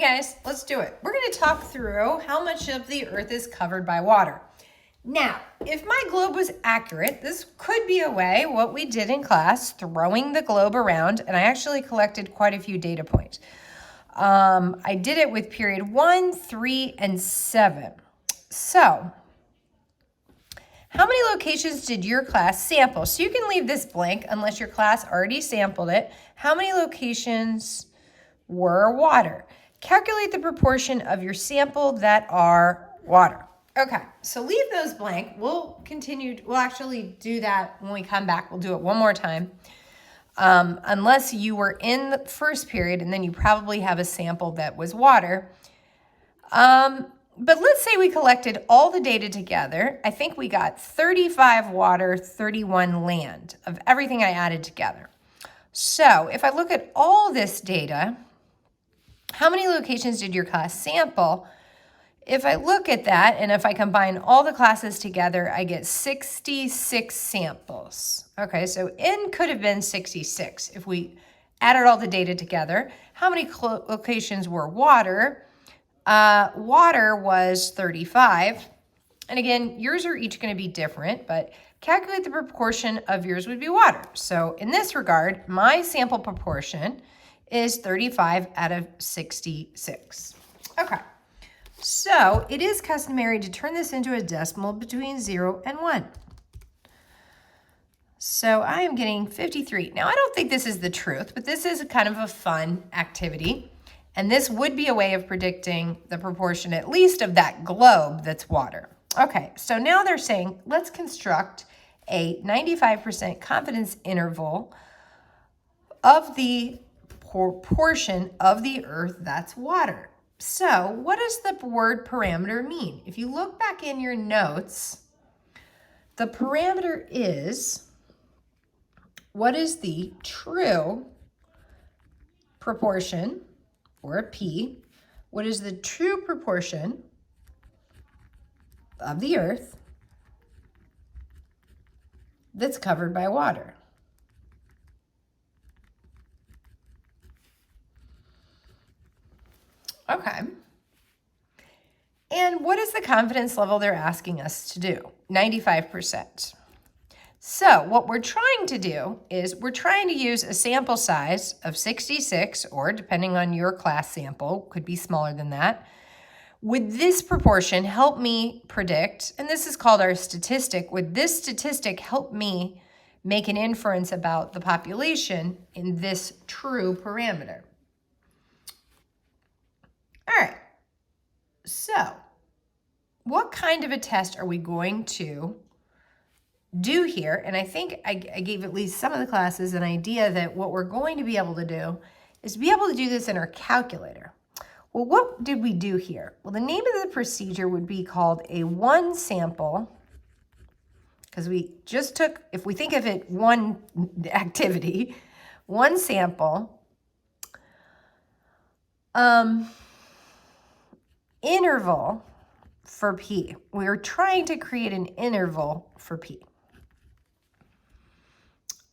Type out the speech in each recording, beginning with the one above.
Guys, let's do it. We're going to talk through how much of the earth is covered by water. Now, if my globe was accurate, this could be a way, what we did in class, throwing the globe around, and I actually collected quite a few data points. I did it with period 1, 3, and 7. So, how many locations did your class sample? So you can leave this blank unless your class already sampled it. How many locations were water? Calculate the proportion of your sample that are water. Okay, so leave those blank. We'll actually do that when we come back. We'll do it one more time. Unless you were in the first period and then you probably have a sample that was water. But let's say we collected all the data together. I think we got 35 water, 31 land of everything I added together. So if I look at all this data, how many locations did your class sample? If I look at that and if I combine all the classes together, I get 66 samples. Okay, so N could have been 66 if we added all the data together. How many locations were water? Water was 35. And again, yours are each going to be different, but calculate the proportion of yours would be water. So in this regard, my sample proportion is 35 out of 66. Okay, so it is customary to turn this into a decimal between 0 and 1. So I am getting 53. Now, I don't think this is the truth, but this is kind of a fun activity. And this would be a way of predicting the proportion, at least of that globe that's water. Okay, so now they're saying, let's construct a 95% confidence interval of the proportion of the earth that's water. So what does the word parameter mean? If you look back in your notes, the parameter is, what is the true proportion, or a P, what is the true proportion of the earth that's covered by water? Okay. And what is the confidence level they're asking us to do? 95%. So what we're trying to do is we're trying to use a sample size of 66, or depending on your class sample, could be smaller than that. Would this proportion help me predict, and this is called our statistic, would this statistic help me make an inference about the population in this true parameter? All right, so what kind of a test are we going to do here? And I think I gave at least some of the classes an idea that what we're going to be able to do is be able to do this in our calculator. Well, what did we do here? Well, the name of the procedure would be called a one sample, because we just took, if we think of it one activity, one sample, interval for P. We're trying to create an interval for P.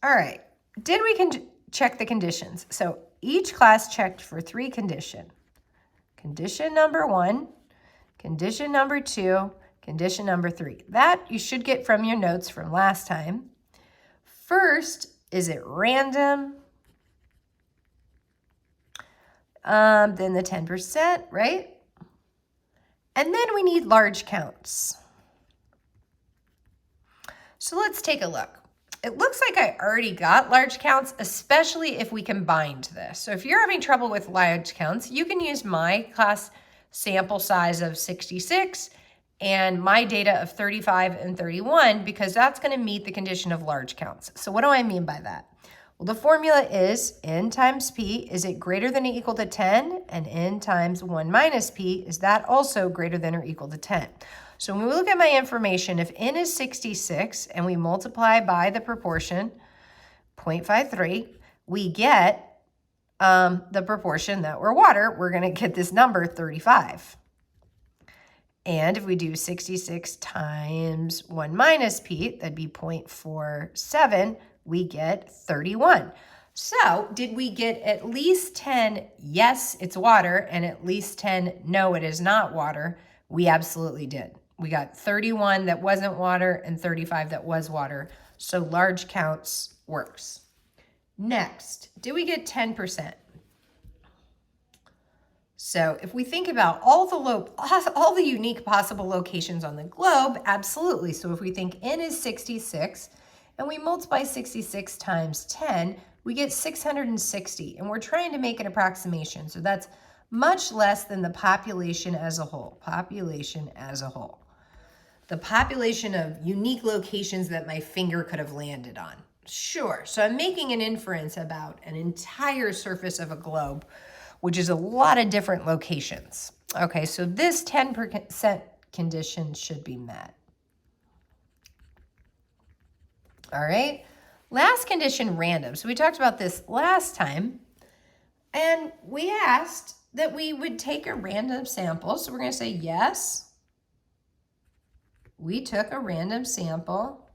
All right, did we check the conditions? So each class checked for 3 conditions. Condition number 1, condition number 2, condition number 3. That you should get from your notes from last time. First, is it random? Then the 10%, right? And then we need large counts. So let's take a look. It looks like I already got large counts, especially if we combined this. So if you're having trouble with large counts, you can use my class sample size of 66 and my data of 35 and 31, because that's going to meet the condition of large counts. So what do I mean by that? Well, the formula is N times P, is it greater than or equal to 10? And N times 1 minus P, is that also greater than or equal to 10? So when we look at my information, if N is 66 and we multiply by the proportion, 0.53, we get the proportion that we're water. We're going to get this number 35. And if we do 66 times 1 minus P, that'd be 0.47, we get 31. So did we get at least 10, yes, it's water, and at least 10, no, it is not water? We absolutely did. We got 31 that wasn't water and 35 that was water. So large counts works. Next, did we get 10%? So if we think about all the unique possible locations on the globe, absolutely. So if we think n is 66 and we multiply 66 times 10, we get 660, and we're trying to make an approximation. So that's much less than the population as a whole. Population as a whole. The population of unique locations that my finger could have landed on. Sure, so I'm making an inference about an entire surface of a globe, which is a lot of different locations. Okay, so this 10% condition should be met. All right, last condition, random. So we talked about this last time, and we asked that we would take a random sample. So we're going to say, yes, we took a random sample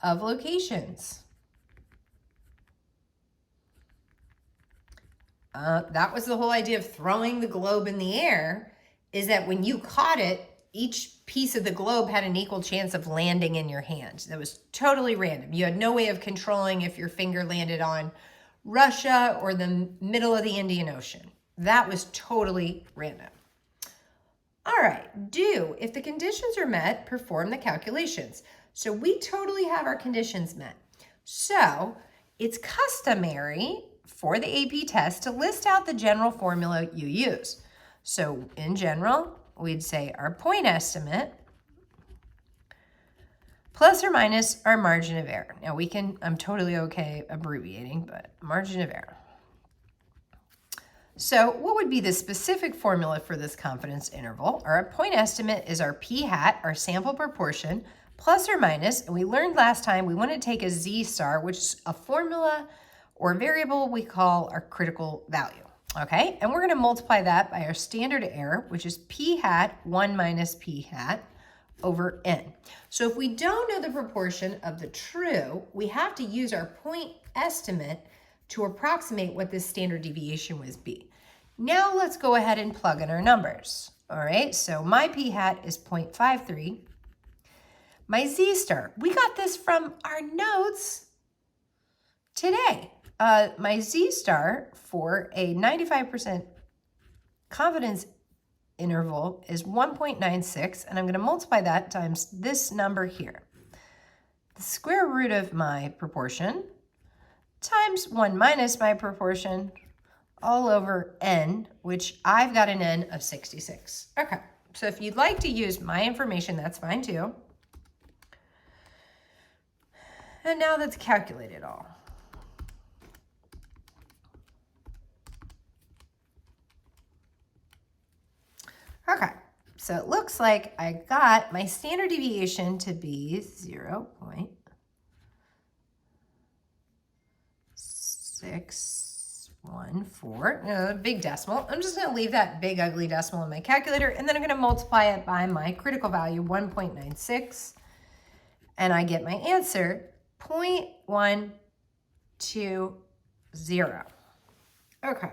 of locations. That was the whole idea of throwing the globe in the air, is that when you caught it, each piece of the globe had an equal chance of landing in your hand. That was totally random. You had no way of controlling if your finger landed on Russia or the middle of the Indian Ocean. That was totally random. All right, if the conditions are met, perform the calculations. So we totally have our conditions met. So it's customary for the AP test to list out the general formula you use. So in general, we'd say our point estimate plus or minus our margin of error. Now I'm totally okay abbreviating, but margin of error. So what would be the specific formula for this confidence interval? Our point estimate is our p hat, our sample proportion, plus or minus, and we learned last time we want to take a z-star, which is a formula or variable we call our critical value, okay? And we're going to multiply that by our standard error, which is p hat 1 minus p hat over n. So if we don't know the proportion of the true, we have to use our point estimate to approximate what this standard deviation would be. Now let's go ahead and plug in our numbers. All right, so my p hat is 0.53. My z-star, we got this from our notes today. My z-star for a 95% confidence interval is 1.96, and I'm going to multiply that times this number here. The square root of my proportion times 1 minus my proportion all over n, which I've got an n of 66. Okay, so if you'd like to use my information, that's fine too. And now let's calculate it all. Okay, so it looks like I got my standard deviation to be 0.614, big decimal. I'm just gonna leave that big ugly decimal in my calculator, and then I'm gonna multiply it by my critical value, 1.96, and I get my answer, 0.120. Okay.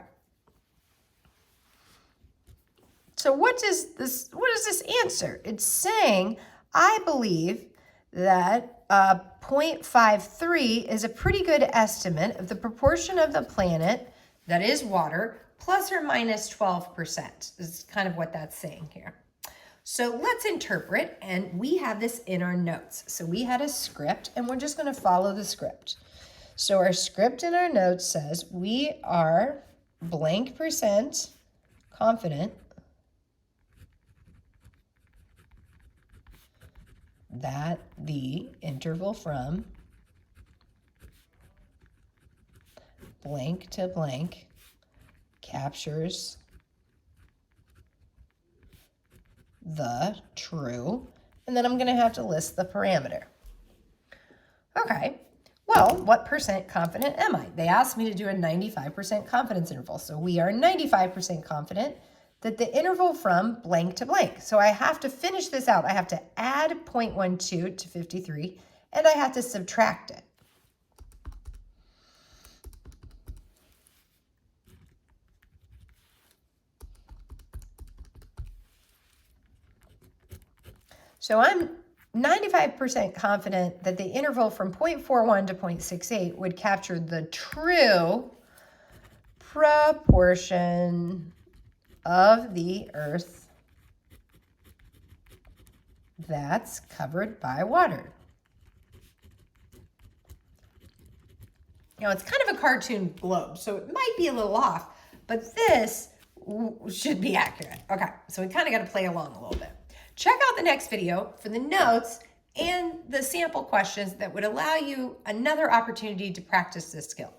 So what does this answer? It's saying, I believe that 0.53 is a pretty good estimate of the proportion of the planet that is water, plus or minus 12%. This is kind of what that's saying here. So let's interpret, and we have this in our notes. So we had a script, and we're just going to follow the script. So our script in our notes says we are blank percent confident that the interval from blank to blank captures the true, and then I'm going to have to list the parameter. Okay, well, what percent confident am I? They asked me to do a 95% confidence interval, so we are 95% confident that the interval from blank to blank. So I have to finish this out. I have to add 0.12 to 53 and I have to subtract it. So I'm 95% confident that the interval from 0.41 to 0.68 would capture the true proportion of the Earth that's covered by water. Now, it's kind of a cartoon globe, so it might be a little off, but this should be accurate. Okay, so we kind of got to play along a little bit. Check out the next video for the notes and the sample questions that would allow you another opportunity to practice this skill.